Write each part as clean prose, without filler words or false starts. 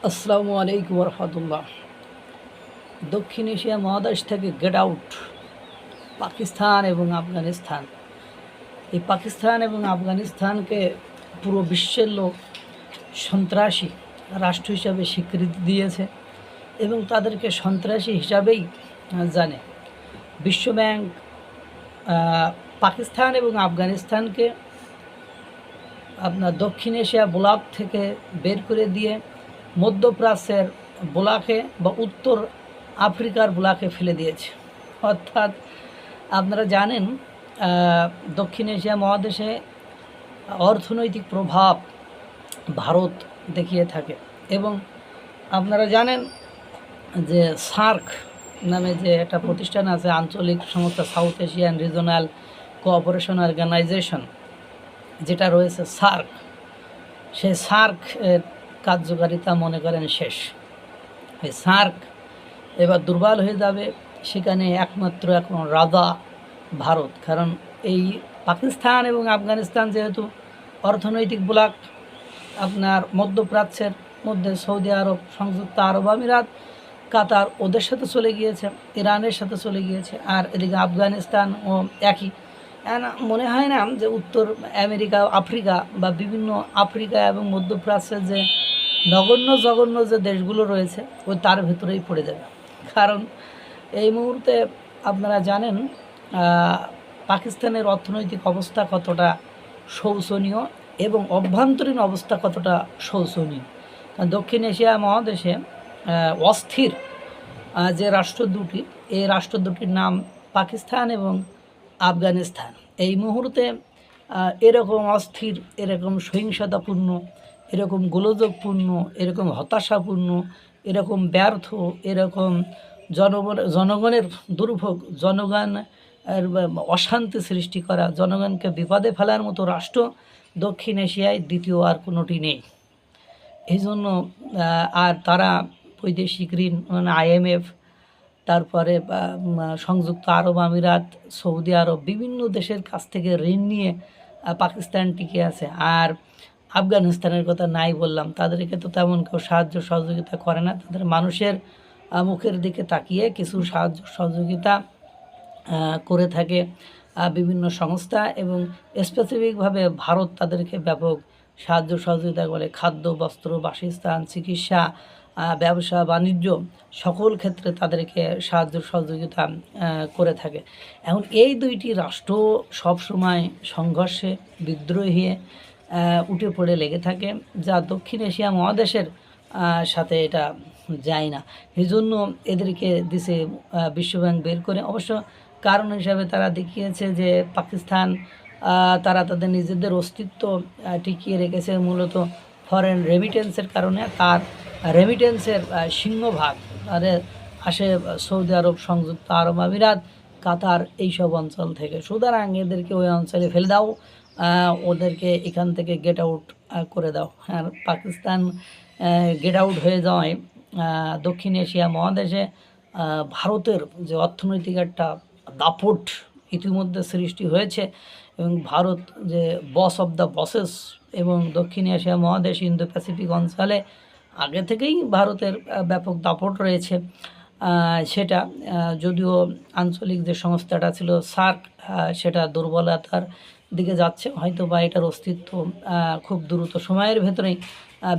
আসসালামু আলাইকুম রহমতুল্লাহ। দক্ষিণ এশিয়া মহাদেশ থেকে গেট আউট পাকিস্তান এবং আফগানিস্তান। এই পাকিস্তান এবং আফগানিস্তানকে পুরো বিশ্বের লোক সন্ত্রাসী রাষ্ট্র হিসাবে স্বীকৃতি দিয়েছে এবং তাদেরকে সন্ত্রাসী হিসাবেই জানে। বিশ্বব্যাংক পাকিস্তান এবং আফগানিস্তানকে আপনার দক্ষিণ এশিয়া ব্লক থেকে বের করে দিয়ে মধ্যপ্রাচ্যের ব্লকে বা উত্তর আফ্রিকার ব্লকে ফেলে দিয়েছে। অর্থাৎ আপনারা জানেন দক্ষিণ এশিয়া মহাদেশে অর্থনৈতিক প্রভাব ভারত দেখিয়ে থাকে এবং আপনারা জানেন যে সার্ক নামে যে একটা প্রতিষ্ঠান আছে, আঞ্চলিক সংস্থা, South Asian regional cooperation organisation যেটা রয়েছে সার্ক, সেই সার্ক এর কার্যকারিতা মনে করেন শেষ। এই সার্ক এবার দুর্বল হয়ে যাবে। সেখানে একমাত্র এখন রাজা ভারত, কারণ এই পাকিস্তান এবং আফগানিস্তান যেহেতু অর্থনৈতিক ব্লক, আপনার মধ্যপ্রাচ্যের মধ্যে সৌদি আরব, সংযুক্ত আরব আমিরাত, কাতার ওদের সাথে চলে গিয়েছে, ইরানের সাথে চলে গিয়েছে, আর এদিকে আফগানিস্তান ও একই। মনে হয় না যে উত্তর আমেরিকা, আফ্রিকা বা বিভিন্ন আফ্রিকা এবং মধ্যপ্রাচ্যের যে জঘন্য যে দেশগুলো রয়েছে ওই তার ভেতরেই পড়ে যাবে। কারণ এই মুহূর্তে আপনারা জানেন পাকিস্তানের অর্থনৈতিক অবস্থা কতটা শোচনীয় এবং অভ্যন্তরীণ অবস্থা কতটা শোচনীয়। দক্ষিণ এশিয়া মহাদেশে অস্থির যে রাষ্ট্র দুটি, এই রাষ্ট্র দুটির নাম পাকিস্তান এবং আফগানিস্তান। এই মুহূর্তে এরকম অস্থির, এরকম সহিংসতাপূর্ণ, এরকম গোলযোগপূর্ণ, এরকম হতাশাপূর্ণ, এরকম ব্যর্থ, এরকম জনগণের দুর্ভোগ, জনগণের অশান্তি সৃষ্টি করা, জনগণকে বিপদে ফেলার মতো রাষ্ট্র দক্ষিণ এশিয়ায় দ্বিতীয় আর কোনোটি নেই। এই জন্য আর তারা বৈদেশিক ঋণ মানে IMF, তারপরে সংযুক্ত আরব আমিরাত, সৌদি আরব, বিভিন্ন দেশের কাছ থেকে ঋণ নিয়ে পাকিস্তান টিকে আছে। আর আফগানিস্তানের কথা নাই বললাম, তাদেরকে তো তেমন কেউ সাহায্য সহযোগিতা করে না। তাদের মানুষের মুখের দিকে তাকিয়ে কিছু সাহায্য সহযোগিতা করে থাকে বিভিন্ন সংস্থা, এবং স্পেসিফিকভাবে ভারত তাদেরকে ব্যাপক সাহায্য সহযোগিতা করে। খাদ্য, বস্ত্র, বাসস্থান, চিকিৎসা, ব্যবসা বাণিজ্য সকল ক্ষেত্রে তাদেরকে সাহায্য সহযোগিতা করে থাকে। এখন এই দুইটি রাষ্ট্র সবসময় সংঘর্ষে, বিদ্রোহে উঠে পড়ে লেগে থাকে, যা দক্ষিণ এশিয়া মহাদেশের সাথে এটা যায় না। এই জন্য এদেরকে দিছে বিশ্বব্যাংক বের করে। অবশ্য কারণ হিসাবে তারা দেখিয়েছে যে পাকিস্তান তারা তাদের নিজেদের অস্তিত্ব টিকিয়ে রেখেছে মূলত ফরেন রেমিটেন্সের কারণে। তার রেমিটেন্সের সিংহভাগ আসে সৌদি আরব, সংযুক্ত আরব আমিরাত, কাতার, এইসব অঞ্চল থেকে। সুতরাং এদেরকে ওই অঞ্চলে ফেলে দাও, ওদেরকে এখান থেকে গেট আউট করে দাও। আর পাকিস্তান গেট আউট হয়ে যাওয়ায় দক্ষিণ এশিয়া মহাদেশে ভারতের যে অর্থনৈতিক একটা দাপট ইতিমধ্যে সৃষ্টি হয়েছে, এবং ভারত যে বস অফ দ্য বসেস, এবং দক্ষিণ এশিয়া মহাদেশ, ইন্দো প্যাসিফিক অঞ্চলে আগে থেকেই ভারতের ব্যাপক দাপট রয়েছে। সেটা যদিও আঞ্চলিক যে সংস্থাটা ছিল সার্ক, সেটা দুর্বলতার দিকে যাচ্ছে, হয়তো বা এটার অস্তিত্ব খুব দ্রুত সময়ের ভেতরেই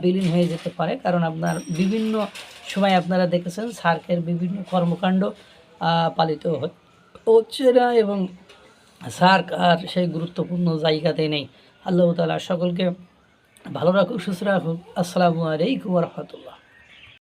বিলীন হয়ে যেতে পারে। কারণ আপনার বিভিন্ন সময় আপনারা দেখেছেন সার্কের বিভিন্ন কর্মকাণ্ড পালিত হচ্ছে না, এবং সার্ক আর সেই গুরুত্বপূর্ণ জায়গাতে নেই। আল্লাহ তাআলা সকলকে ভালো রাখুক, সুস্থ রাখুক। আসসালামু আলাইকুম রহমতুল্লাহ।